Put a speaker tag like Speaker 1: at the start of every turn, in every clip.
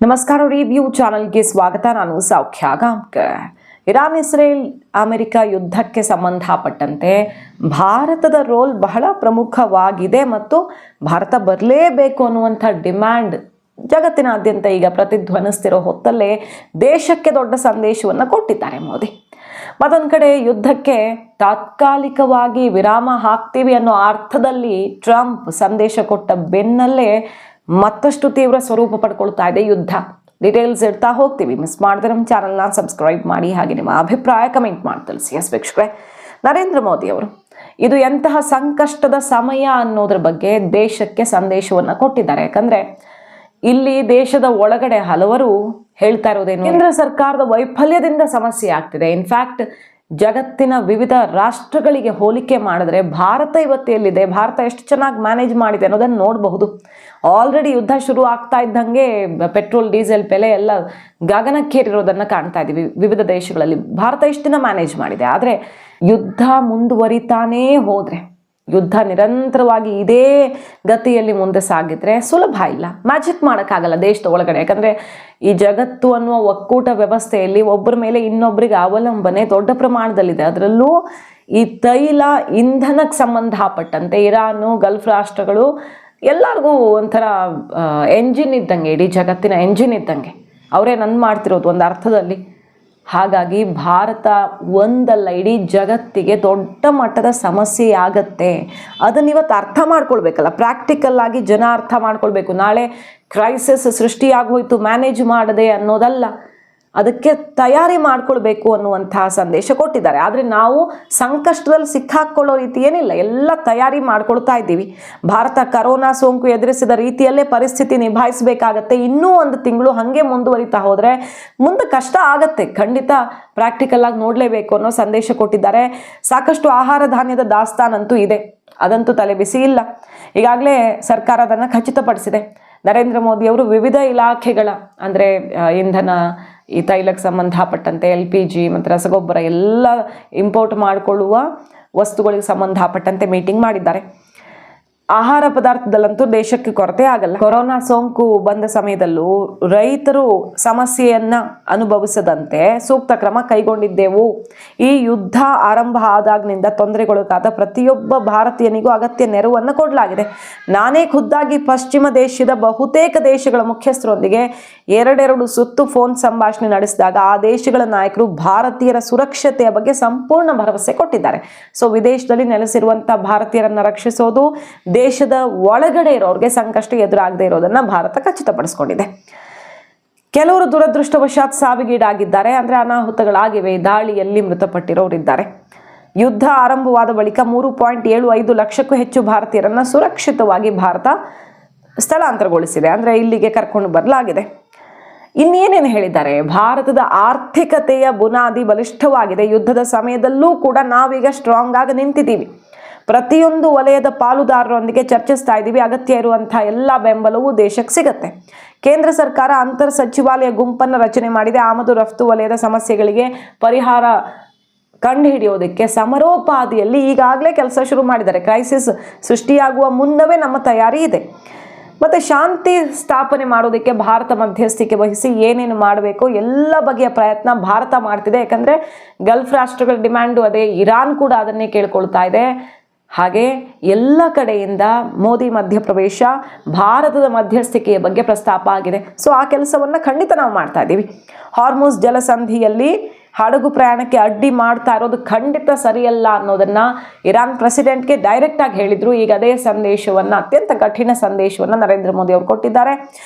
Speaker 1: ನಮಸ್ಕಾರ, ರಿವ್ಯೂ ಚಾನಲ್ಗೆ ಸ್ವಾಗತ. ನಾನು ಸೌಖ್ಯ ಗಾಂವ್ಕರ್. ಇರಾನ್ ಇಸ್ರೇಲ್ ಅಮೆರಿಕ ಯುದ್ಧಕ್ಕೆ ಸಂಬಂಧಪಟ್ಟಂತೆ ಭಾರತದ ರೋಲ್ ಬಹಳ ಪ್ರಮುಖವಾಗಿದೆ ಮತ್ತು ಭಾರತ ಬರಲೇಬೇಕು ಅನ್ನುವಂಥ ಡಿಮ್ಯಾಂಡ್ ಜಗತ್ತಿನಾದ್ಯಂತ ಈಗ ಪ್ರತಿಧ್ವನಿಸ್ತಿರೋ ಹೊತ್ತಲ್ಲೇ ದೇಶಕ್ಕೆ ದೊಡ್ಡ ಸಂದೇಶವನ್ನು ಕೊಟ್ಟಿದ್ದಾರೆ ಮೋದಿ. ಮತ್ತೊಂದು ಕಡೆ ಯುದ್ಧಕ್ಕೆ ತಾತ್ಕಾಲಿಕವಾಗಿ ವಿರಾಮ ಹಾಕ್ತೀವಿ ಅನ್ನೋ ಅರ್ಥದಲ್ಲಿ ಟ್ರಂಪ್ ಸಂದೇಶ ಕೊಟ್ಟ ಬೆನ್ನಲ್ಲೇ ಮತ್ತಷ್ಟು ತೀವ್ರ ಸ್ವರೂಪ ಪಡ್ಕೊಳ್ತಾ ಇದೆ ಯುದ್ಧ. ಡೀಟೇಲ್ಸ್ ಇಡ್ತಾ ಹೋಗ್ತೀವಿ. ಮಿಸ್ ಮಾಡಿದ್ರೆ ನಮ್ಮ ಚಾನಲ್ನ ಸಬ್ಸ್ಕ್ರೈಬ್ ಮಾಡಿ, ಹಾಗೆ ನಿಮ್ಮ ಅಭಿಪ್ರಾಯ ಕಮೆಂಟ್ ಮಾಡಿ ತಿಳಿಸಿ. ವೀಕ್ಷಕರೇ, ನರೇಂದ್ರ ಮೋದಿ ಅವರು ಇದು ಎಂತಹ ಸಂಕಷ್ಟದ ಸಮಯ ಅನ್ನೋದ್ರ ಬಗ್ಗೆ ದೇಶಕ್ಕೆ ಸಂದೇಶವನ್ನು ಕೊಟ್ಟಿದ್ದಾರೆ. ಯಾಕಂದ್ರೆ ಇಲ್ಲಿ ದೇಶದ ಒಳಗಡೆ ಹಲವರು ಹೇಳ್ತಾ ಇರೋದೇನು, ಕೇಂದ್ರ ಸರ್ಕಾರದ ವೈಫಲ್ಯದಿಂದ ಸಮಸ್ಯೆ ಆಗ್ತಿದೆ. ಇನ್ಫ್ಯಾಕ್ಟ್ ಜಗತ್ತಿನ ವಿವಿಧ ರಾಷ್ಟ್ರಗಳಿಗೆ ಹೋಲಿಕೆ ಮಾಡಿದ್ರೆ ಭಾರತ ಇವತ್ತು ಎಲ್ಲಿದೆ, ಭಾರತ ಎಷ್ಟು ಚೆನ್ನಾಗಿ ಮ್ಯಾನೇಜ್ ಮಾಡಿದೆ ಅನ್ನೋದನ್ನು ನೋಡಬಹುದು. ಆಲ್ರೆಡಿ ಯುದ್ಧ ಶುರು ಆಗ್ತಾ ಇದ್ದಂಗೆ ಪೆಟ್ರೋಲ್ ಡೀಸೆಲ್ ಬೆಲೆ ಎಲ್ಲ ಗಗನಕ್ಕೇರಿರೋದನ್ನು ಕಾಣ್ತಾ ಇದ್ದೀವಿ ವಿವಿಧ ದೇಶಗಳಲ್ಲಿ. ಭಾರತ ಇಷ್ಟು ದಿನ ಮ್ಯಾನೇಜ್ ಮಾಡಿದೆ. ಆದರೆ ಯುದ್ಧ ಮುಂದುವರಿತಾನೇ ಹೋದರೆ, ಯುದ್ಧ ನಿರಂತರವಾಗಿ ಇದೇ ಗತಿಯಲ್ಲಿ ಮುಂದೆ ಸಾಗಿದ್ರೆ ಸುಲಭ ಇಲ್ಲ, ಮ್ಯಾಜಿಕ್ ಮಾಡೋಕ್ಕಾಗಲ್ಲ ದೇಶದ ಒಳಗಡೆ. ಯಾಕಂದರೆ ಈ ಜಗತ್ತು ಅನ್ನುವ ಒಕ್ಕೂಟ ವ್ಯವಸ್ಥೆಯಲ್ಲಿ ಒಬ್ಬರ ಮೇಲೆ ಇನ್ನೊಬ್ಬರಿಗೆ ಅವಲಂಬನೆ ದೊಡ್ಡ ಪ್ರಮಾಣದಲ್ಲಿದೆ. ಅದರಲ್ಲೂ ಈ ತೈಲ ಇಂಧನಕ್ಕೆ ಸಂಬಂಧಪಟ್ಟಂತೆ ಇರಾನು, ಗಲ್ಫ್ ರಾಷ್ಟ್ರಗಳು ಎಲ್ಲರಿಗೂ ಒಂಥರ ಎಂಜಿನ್ ಇದ್ದಂಗೆ, ಇಡೀ ಜಗತ್ತಿನ ಎಂಜಿನ್ ಇದ್ದಂಗೆ ಅವರೇ ನನ್ನ ಮಾಡ್ತಿರೋದು ಒಂದು ಅರ್ಥದಲ್ಲಿ. ಹಾಗಾಗಿ ಭಾರತ ಒಂದಲ್ಲ, ಇಡೀ ಜಗತ್ತಿಗೆ ದೊಡ್ಡ ಮಟ್ಟದ ಸಮಸ್ಯೆ ಆಗತ್ತೆ. ಅದನ್ನು ಇವತ್ತು ಅರ್ಥ ಮಾಡ್ಕೊಳ್ಬೇಕಲ್ಲ, ಪ್ರಾಕ್ಟಿಕಲ್ ಆಗಿ ಜನ ಅರ್ಥ ಮಾಡ್ಕೊಳ್ಬೇಕು. ನಾಳೆ ಕ್ರೈಸಿಸ್ ಸೃಷ್ಟಿಯಾಗೋಯ್ತು ಮ್ಯಾನೇಜ್ ಮಾಡದೆ ಅನ್ನೋದಲ್ಲ, ಅದಕ್ಕೆ ತಯಾರಿ ಮಾಡ್ಕೊಳ್ಬೇಕು ಅನ್ನುವಂತಹ ಸಂದೇಶ ಕೊಟ್ಟಿದ್ದಾರೆ. ಆದರೆ ನಾವು ಸಂಕಷ್ಟದಲ್ಲಿ ಸಿಕ್ಕಾಕೊಳ್ಳೋ ರೀತಿ ಏನಿಲ್ಲ, ಎಲ್ಲ ತಯಾರಿ ಮಾಡ್ಕೊಳ್ತಾ ಇದ್ದೀವಿ. ಭಾರತ ಕರೋನಾ ಸೋಂಕು ಎದುರಿಸಿದ ರೀತಿಯಲ್ಲೇ ಪರಿಸ್ಥಿತಿ ನಿಭಾಯಿಸಬೇಕಾಗತ್ತೆ. ಇನ್ನೂ ಒಂದು ತಿಂಗಳು ಹಾಗೆ ಮುಂದುವರಿತಾ ಹೋದರೆ ಮುಂದೆ ಕಷ್ಟ ಆಗತ್ತೆ. ಖಂಡಿತ ಪ್ರಾಕ್ಟಿಕಲ್ ಆಗಿ ನೋಡಲೇಬೇಕು ಅನ್ನೋ ಸಂದೇಶ ಕೊಟ್ಟಿದ್ದಾರೆ. ಸಾಕಷ್ಟು ಆಹಾರ ಧಾನ್ಯದ ದಾಸ್ತಾನಂತೂ ಇದೆ, ಅದಂತೂ ತಲೆಬಿಸಿ ಇಲ್ಲ. ಈಗಾಗಲೇ ಸರ್ಕಾರ ಅದನ್ನು ಖಚಿತಪಡಿಸಿದೆ. ನರೇಂದ್ರ ಮೋದಿ ಅವರು ವಿವಿಧ ಇಲಾಖೆಗಳ, ಅಂದರೆ ಇಂಧನ, ಈ ತೈಲಕ್ಕೆ ಸಂಬಂಧಪಟ್ಟಂತೆ LPG ಮತ್ತು ರಸಗೊಬ್ಬರ ಎಲ್ಲ ಇಂಪೋರ್ಟ್ ಮಾಡಿಕೊಳ್ಳುವ ವಸ್ತುಗಳಿಗೆ ಸಂಬಂಧಪಟ್ಟಂತೆ ಮೀಟಿಂಗ್ ಮಾಡಿದ್ದಾರೆ. ಆಹಾರ ಪದಾರ್ಥದಲ್ಲಂತೂ ದೇಶಕ್ಕೆ ಕೊರತೆ ಆಗಲ್ಲ. ಕೊರೋನಾ ಸೋಂಕು ಬಂದ ಸಮಯದಲ್ಲೂ ರೈತರು ಸಮಸ್ಯೆಯನ್ನು ಅನುಭವಿಸದಂತೆ ಸೂಕ್ತ ಕ್ರಮ ಕೈಗೊಂಡಿದ್ದೆವು. ಈ ಯುದ್ಧ ಆರಂಭ ಆದಾಗಿನಿಂದ ತೊಂದರೆಗೊಳಗಾದ ಪ್ರತಿಯೊಬ್ಬ ಭಾರತೀಯನಿಗೂ ಅಗತ್ಯ ನೆರವನ್ನು ಕೊಡಲಾಗಿದೆ. ನಾನೇ ಖುದ್ದಾಗಿ ಪಶ್ಚಿಮ ದೇಶದ ಬಹುತೇಕ ದೇಶಗಳ ಮುಖ್ಯಸ್ಥರೊಂದಿಗೆ ಎರಡೆರಡು ಸುತ್ತು ಫೋನ್ ಸಂಭಾಷಣೆ ನಡೆಸಿದಾಗ ಆ ದೇಶಗಳ ನಾಯಕರು ಭಾರತೀಯರ ಸುರಕ್ಷತೆಯ ಬಗ್ಗೆ ಸಂಪೂರ್ಣ ಭರವಸೆ ಕೊಟ್ಟಿದ್ದಾರೆ. ಸೊ ವಿದೇಶದಲ್ಲಿ ನೆಲೆಸಿರುವಂಥ ಭಾರತೀಯರನ್ನು ರಕ್ಷಿಸೋದು, ದೇಶದ ಒಳಗಡೆ ಇರೋರಿಗೆ ಸಂಕಷ್ಟ ಎದುರಾಗದೇ ಇರೋದನ್ನ ಭಾರತ ಖಚಿತಪಡಿಸಿಕೊಂಡಿದೆ. ಕೆಲವರು ದುರದೃಷ್ಟವಶಾತ್ ಸಾವಿಗೀಡಾಗಿದ್ದಾರೆ, ಅಂದರೆ ಅನಾಹುತಗಳಾಗಿವೆ, ದಾಳಿಯಲ್ಲಿ ಮೃತಪಟ್ಟಿರೋರಿದ್ದಾರೆ. ಯುದ್ಧ ಆರಂಭವಾದ ಬಳಿಕ 3.75 ಲಕ್ಷಕ್ಕೂ ಹೆಚ್ಚು ಭಾರತೀಯರನ್ನ ಸುರಕ್ಷಿತವಾಗಿ ಭಾರತ ಸ್ಥಳಾಂತರಗೊಳಿಸಿದೆ, ಅಂದರೆ ಇಲ್ಲಿಗೆ ಕರ್ಕೊಂಡು ಬರಲಾಗಿದೆ. ಇನ್ನೇನೇನು ಹೇಳಿದ್ದಾರೆ, ಭಾರತದ ಆರ್ಥಿಕತೆಯ ಬುನಾದಿ ಬಲಿಷ್ಠವಾಗಿದೆ. ಯುದ್ಧದ ಸಮಯದಲ್ಲೂ ಕೂಡ ನಾವೀಗ ಸ್ಟ್ರಾಂಗ್ ಆಗಿ ನಿಂತಿದ್ದೀವಿ. ಪ್ರತಿಯೊಂದು ವಲಯದ ಪಾಲುದಾರರೊಂದಿಗೆ ಚರ್ಚಿಸ್ತಾ ಇದ್ದೀವಿ. ಅಗತ್ಯ ಇರುವಂತಹ ಎಲ್ಲ ಬೆಂಬಲವೂ ದೇಶಕ್ಕೆ ಸಿಗುತ್ತೆ. ಕೇಂದ್ರ ಸರ್ಕಾರ ಅಂತರ್ ಸಚಿವಾಲಯ ಗುಂಪನ್ನು ರಚನೆ ಮಾಡಿದೆ. ಆಮದು ರಫ್ತು ವಲಯದ ಸಮಸ್ಯೆಗಳಿಗೆ ಪರಿಹಾರ ಕಂಡುಹಿಡಿಯೋದಕ್ಕೆ ಸಮರೋಪಾದಿಯಲ್ಲಿ ಈಗಾಗಲೇ ಕೆಲಸ ಶುರು ಮಾಡಿದ್ದಾರೆ. ಕ್ರೈಸಿಸ್ ಸೃಷ್ಟಿಯಾಗುವ ಮುನ್ನವೇ ನಮ್ಮ ತಯಾರಿ ಇದೆ. ಮತ್ತು ಶಾಂತಿ ಸ್ಥಾಪನೆ ಮಾಡೋದಕ್ಕೆ ಭಾರತ ಮಧ್ಯಸ್ಥಿಕೆ ವಹಿಸಿ ಏನೇನು ಮಾಡಬೇಕು ಎಲ್ಲ ಬಗೆಯ ಪ್ರಯತ್ನ ಭಾರತ ಮಾಡ್ತಿದೆ. ಯಾಕಂದರೆ ಗಲ್ಫ್ ರಾಷ್ಟ್ರಗಳ ಡಿಮ್ಯಾಂಡು ಅದೇ, ಇರಾನ್ ಕೂಡ ಅದನ್ನೇ ಕೇಳ್ಕೊಳ್ತಾ ಇದೆ. ಹಾಗೆ ಎಲ್ಲ ಕಡೆಯಿಂದ ಮೋದಿ ಮಧ್ಯಪ್ರವೇಶ, ಭಾರತದ ಮಧ್ಯಸ್ಥಿಕೆಯ ಬಗ್ಗೆ ಪ್ರಸ್ತಾಪ ಆಗಿದೆ. ಸೊ ಆ ಕೆಲಸವನ್ನು ಖಂಡಿತ ನಾವು ಮಾಡ್ತಾ ಇದ್ದೀವಿ. ಹಾರ್ಮುಜ್ ಜಲಸಂಧಿಯಲ್ಲಿ ಹಡಗು ಪ್ರಯಾಣಕ್ಕೆ ಅಡ್ಡಿ ಮಾಡ್ತಾ ಇರೋದು ಖಂಡಿತ ಸರಿಯಲ್ಲ ಅನ್ನೋದನ್ನು ಇರಾನ್ ಪ್ರೆಸಿಡೆಂಟ್ಗೆ ಡೈರೆಕ್ಟಾಗಿ ಹೇಳಿದರು. ಈಗ ಅದೇ ಸಂದೇಶವನ್ನು, ಅತ್ಯಂತ ಕಠಿಣ ಸಂದೇಶವನ್ನು ನರೇಂದ್ರ ಮೋದಿ ಅವರು ಕೊಟ್ಟಿದ್ದಾರೆ.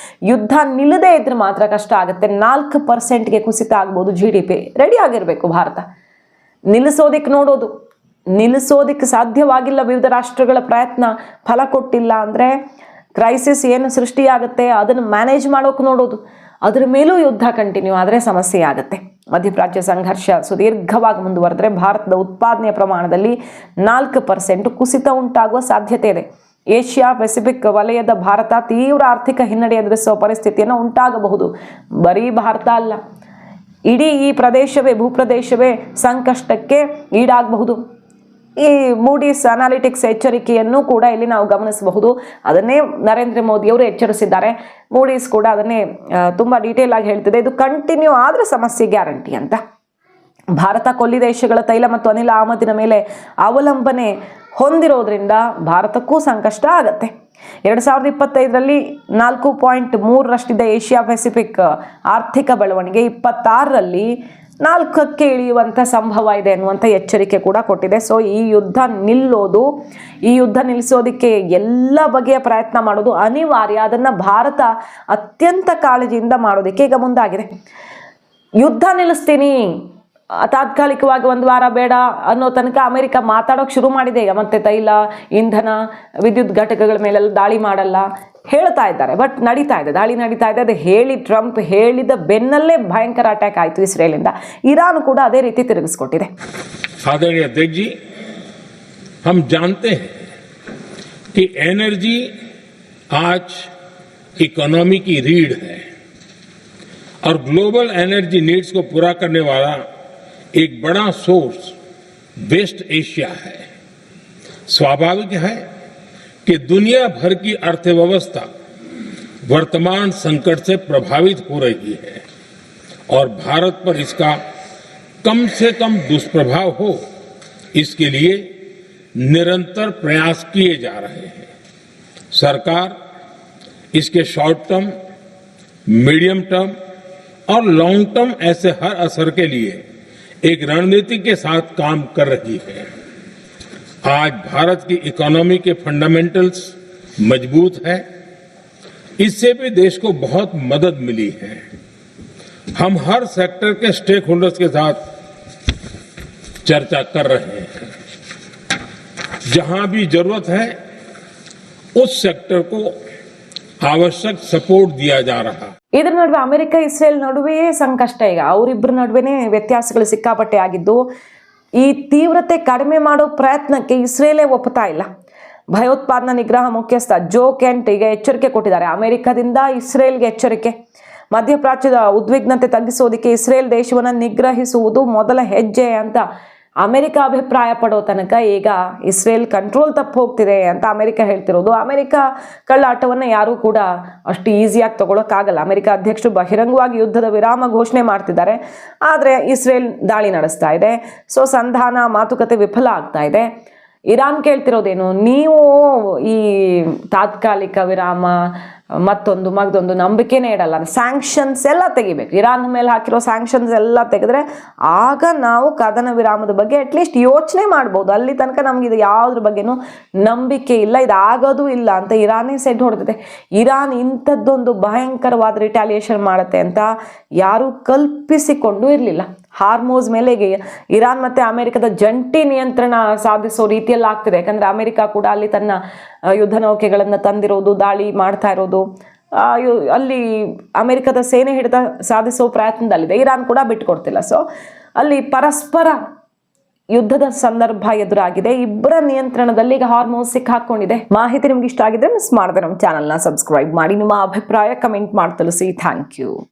Speaker 1: ಯುದ್ಧ ನಿಲ್ಲದೇ ಇದ್ರೆ ಮಾತ್ರ ಕಷ್ಟ ಆಗುತ್ತೆ. 4%ಗೆ ಕುಸಿತ ಆಗ್ಬೋದು GDP. ರೆಡಿ ಆಗಿರಬೇಕು ಭಾರತ. ನಿಲ್ಲಿಸೋದಕ್ಕೆ ಸಾಧ್ಯವಾಗಿಲ್ಲ. ವಿವಿಧ ರಾಷ್ಟ್ರಗಳ ಪ್ರಯತ್ನ ಫಲ ಕೊಟ್ಟಿಲ್ಲ ಅಂದರೆ ಕ್ರೈಸಿಸ್ ಏನು ಸೃಷ್ಟಿಯಾಗುತ್ತೆ ಅದನ್ನು ಮ್ಯಾನೇಜ್ ಮಾಡೋಕೆ ನೋಡೋದು. ಅದರ ಮೇಲೂ ಯುದ್ಧ ಕಂಟಿನ್ಯೂ ಆದರೆ ಸಮಸ್ಯೆ ಆಗುತ್ತೆ. ಮಧ್ಯಪ್ರಾಚ್ಯ ಸಂಘರ್ಷ ಸುದೀರ್ಘವಾಗಿ ಮುಂದುವರೆದ್ರೆ ಭಾರತದ ಉತ್ಪಾದನೆಯ ಪ್ರಮಾಣದಲ್ಲಿ 4% ಕುಸಿತ ಉಂಟಾಗುವ ಸಾಧ್ಯತೆ ಇದೆ. ಏಷ್ಯಾ ಪೆಸಿಫಿಕ್ ವಲಯದ ಭಾರತ ತೀವ್ರ ಆರ್ಥಿಕ ಹಿನ್ನಡೆ ಎದುರಿಸುವ ಪರಿಸ್ಥಿತಿಯನ್ನು ಉಂಟಾಗಬಹುದು. ಬರೀ ಭಾರತ ಅಲ್ಲ, ಇಡೀ ಈ ಭೂಪ್ರದೇಶವೇ ಸಂಕಷ್ಟಕ್ಕೆ ಈಡಾಗಬಹುದು. ಈ ಮೂಡೀಸ್ ಅನಾಲಿಟಿಕ್ಸ್ ಎಚ್ಚರಿಕೆಯನ್ನು ಕೂಡ ಇಲ್ಲಿ ನಾವು ಗಮನಿಸಬಹುದು. ಅದನ್ನೇ ನರೇಂದ್ರ ಮೋದಿಯವರು ಎಚ್ಚರಿಸಿದ್ದಾರೆ. ಮೂಡೀಸ್ ಕೂಡ ಅದನ್ನೇ ತುಂಬ ಡೀಟೇಲ್ ಆಗಿ ಹೇಳ್ತಿದೆ, ಇದು ಕಂಟಿನ್ಯೂ ಆದರೆ ಸಮಸ್ಯೆ ಗ್ಯಾರಂಟಿ ಅಂತ. ಭಾರತ ಕೊಲ್ಲಿ ದೇಶಗಳ ತೈಲ ಮತ್ತು ಅನಿಲ ಆಮದಿನ ಮೇಲೆ ಅವಲಂಬನೆ ಹೊಂದಿರೋದ್ರಿಂದ ಭಾರತಕ್ಕೂ ಸಂಕಷ್ಟ ಆಗತ್ತೆ. 2025ರಲ್ಲಿ 4.3 ಏಷ್ಯಾ ಪೆಸಿಫಿಕ್ ಆರ್ಥಿಕ ಬೆಳವಣಿಗೆ 26ರಲ್ಲಿ 4ಕ್ಕೆ ಇಳಿಯುವಂಥ ಸಂಭವ ಇದೆ ಅನ್ನುವಂಥ ಎಚ್ಚರಿಕೆ ಕೂಡ ಕೊಟ್ಟಿದೆ. ಸೊ ಈ ಯುದ್ಧ ನಿಲ್ಲಿಸೋದಕ್ಕೆ ಎಲ್ಲ ಬಗೆಯ ಪ್ರಯತ್ನ ಮಾಡೋದು ಅನಿವಾರ್ಯ. ಅದನ್ನು ಭಾರತ ಅತ್ಯಂತ ಕಾಳಜಿಯಿಂದ ಮಾಡೋದಕ್ಕೆ ಈಗ ಮುಂದಾಗಿದೆ. ಯುದ್ಧ ನಿಲ್ಲಿಸ್ತೀನಿ, ತಾತ್ಕಾಲಿಕವಾಗಿ 1 ವಾರ ಬೇಡ ಅನ್ನೋ ತನಕ ಅಮೆರಿಕ ಮಾತಾಡೋಕೆ ಶುರು ಮಾಡಿದೆ ಈಗ. ಮತ್ತೆ ತೈಲ, ಇಂಧನ, ವಿದ್ಯುತ್ ಘಟಕಗಳ ಮೇಲೆಲ್ಲ ದಾಳಿ ಮಾಡಲ್ಲ ಹೇಳ್ತಾ ಇದ್ದಾರೆ. ಬಟ್ ದಾಳಿ ನಡೀತಾ ಇದೆ. ಅದು ಟ್ರಂಪ್ ಹೇಳಿದ ಬೆನ್ನಲ್ಲೇ ಭಯಂಕರ ಅಟ್ಯಾಕ್ ಆಯಿತು ಇಸ್ರೇಲಿಂದ. ಇರಾನ್ ಕೂಡ ಅದೇ ರೀತಿ ತಿರುಗಿಸ್ಕೊಟ್ಟಿದೆ.
Speaker 2: आदरणीय अध्यक्ष जी, हम जानते हैं कि एनर्जी आज इकोनॉमी की रीढ़ है और ग्लोबल एनर्जी नीड्स को पूरा करने वाला एक बड़ा सोर्स वेस्ट एशिया है. स्वाभाविक है कि दुनिया भर की अर्थव्यवस्था वर्तमान संकट से प्रभावित हो रही है और भारत पर इसका कम से कम दुष्प्रभाव हो, इसके लिए निरंतर प्रयास किए जा रहे हैं. सरकार इसके शॉर्ट टर्म, मीडियम टर्म और लॉन्ग टर्म ऐसे हर असर के लिए एक रणनीति के साथ काम कर रही है. आज भारत की इकोनॉमी के फंडामेंटल्स मजबूत है. इससे भी देश को बहुत मदद मिली है. हम हर सेक्टर के स्टेक होल्डर्स के साथ चर्चा कर रहे हैं. जहां भी जरूरत है उस सेक्टर को आवश्यक सपोर्ट दिया जा रहा है.
Speaker 1: ಇದರ ನಡುವೆ ಅಮೆರಿಕ ಇಸ್ರೇಲ್ ನಡುವೆಯೇ ಸಂಕಷ್ಟ. ಈಗ ಅವರಿಬ್ಬರ ನಡುವೆನೇ ವ್ಯತ್ಯಾಸಗಳು ಸಿಕ್ಕಾಪಟ್ಟೆ ಆಗಿದ್ದು, ಈ ತೀವ್ರತೆ ಕಡಿಮೆ ಮಾಡೋ ಪ್ರಯತ್ನಕ್ಕೆ ಇಸ್ರೇಲೇ ಒಪ್ಪುತ್ತಾ ಇಲ್ಲ. ಭಯೋತ್ಪಾದನಾ ನಿಗ್ರಹ ಮುಖ್ಯಸ್ಥ ಜೋ ಕೆಂಟ್ ಈಗ ಎಚ್ಚರಿಕೆ ಕೊಟ್ಟಿದ್ದಾರೆ. ಅಮೆರಿಕದಿಂದ ಇಸ್ರೇಲ್ಗೆ ಎಚ್ಚರಿಕೆ. ಮಧ್ಯಪ್ರಾಚ್ಯದ ಉದ್ವಿಗ್ನತೆ ತಗ್ಗಿಸೋದಕ್ಕೆ ಇಸ್ರೇಲ್ ದೇಶವನ್ನು ನಿಗ್ರಹಿಸುವುದು ಮೊದಲ ಹೆಜ್ಜೆ ಅಂತ ಅಮೆರಿಕ ಅಭಿಪ್ರಾಯ ಪಡೋ ತನಕ ಈಗ ಇಸ್ರೇಲ್ ಕಂಟ್ರೋಲ್ ತಪ್ಪು ಹೋಗ್ತಿದೆ ಅಂತ ಅಮೆರಿಕ ಹೇಳ್ತಿರೋದು. ಅಮೆರಿಕ ಕಳ್ಳಾಟವನ್ನು ಯಾರೂ ಕೂಡ ಅಷ್ಟು ಈಸಿಯಾಗಿ ತಗೊಳಕ್ಕಾಗಲ್ಲ. ಅಮೆರಿಕ ಅಧ್ಯಕ್ಷರು ಬಹಿರಂಗವಾಗಿ ಯುದ್ಧದ ವಿರಾಮ ಘೋಷಣೆ ಮಾಡ್ತಿದ್ದಾರೆ, ಆದರೆ ಇಸ್ರೇಲ್ ದಾಳಿ ನಡೆಸ್ತಾ ಇದೆ. ಸೊ ಸಂಧಾನ ಮಾತುಕತೆ ವಿಫಲ ಆಗ್ತಾ ಇದೆ. ಇರಾನ್ ಕೇಳ್ತಿರೋದೇನು, ನೀವು ಈ ತಾತ್ಕಾಲಿಕ ವಿರಾಮ ಮತ್ತೊಂದು ನಂಬಿಕೆನೇ ಇಡಲ್ಲ, ಸ್ಯಾಂಕ್ಷನ್ಸ್ ಎಲ್ಲ ತೆಗಿಬೇಕು. ಇರಾನ್ ಮೇಲೆ ಹಾಕಿರೋ ಸ್ಯಾಂಕ್ಷನ್ಸ್ ಎಲ್ಲ ತೆಗೆದ್ರೆ ಆಗ ನಾವು ಕದನ ವಿರಾಮದ ಬಗ್ಗೆ ಅಟ್ಲೀಸ್ಟ್ ಯೋಚನೆ ಮಾಡ್ಬೋದು. ಅಲ್ಲಿ ತನಕ ನಮ್ಗೆ ಇದು ಯಾವುದ್ರ ಬಗ್ಗೆನೂ ನಂಬಿಕೆ ಇಲ್ಲ, ಇದಾಗೋದು ಇಲ್ಲ ಅಂತ ಇರಾನೇ ಸೆಡ್ ಹೊಡೆದಿದೆ. ಇರಾನ್ ಇಂಥದ್ದೊಂದು ಭಯಂಕರವಾದ ರಿಟ್ಯಾಲಿಯೇಷನ್ ಮಾಡುತ್ತೆ ಅಂತ ಯಾರೂ ಕಲ್ಪಿಸಿಕೊಂಡು ಇರಲಿಲ್ಲ. ಹಾರ್ಮೋಸ್ ಮೇಲೆ ಇರಾನ್ ಮತ್ತು ಅಮೆರಿಕದ ಜಂಟಿ ನಿಯಂತ್ರಣ ಸಾಧಿಸೋ ರೀತಿಯಲ್ಲಿ ಆಗ್ತಿದೆ. ಯಾಕಂದರೆ ಅಮೆರಿಕ ಕೂಡ ಅಲ್ಲಿ ತನ್ನ ಯುದ್ಧ ನೌಕೆಗಳನ್ನು ತಂದಿರೋದು, ದಾಳಿ ಮಾಡ್ತಾ ಇರೋದು, ಅಲ್ಲಿ ಅಮೆರಿಕದ ಸೇನೆ ಹಿಡಿತ ಸಾಧಿಸೋ ಪ್ರಯತ್ನದಲ್ಲಿದೆ. ಇರಾನ್ ಕೂಡ ಬಿಟ್ಟುಕೊಡ್ತಿಲ್ಲ. ಸೊ ಅಲ್ಲಿ ಪರಸ್ಪರ ಯುದ್ಧದ ಸಂದರ್ಭ ಎದುರಾಗಿದೆ. ಇಬ್ಬರ ನಿಯಂತ್ರಣದಲ್ಲಿ ಈಗ ಹಾರ್ಮೋಸ್ ಸಿಕ್ಕಾಕೊಂಡಿದೆ. ಮಾಹಿತಿ ನಿಮ್ಗೆ ಇಷ್ಟ ಆಗಿದ್ರೆ ಮಿಸ್ ಮಾಡದೆ ನಮ್ಮ ಚಾನಲ್ನ ಸಬ್ಸ್ಕ್ರೈಬ್ ಮಾಡಿ. ನಿಮ್ಮ ಅಭಿಪ್ರಾಯ ಕಮೆಂಟ್ ಮಾಡಿ ತಿಳಿಸಿ. Thank you.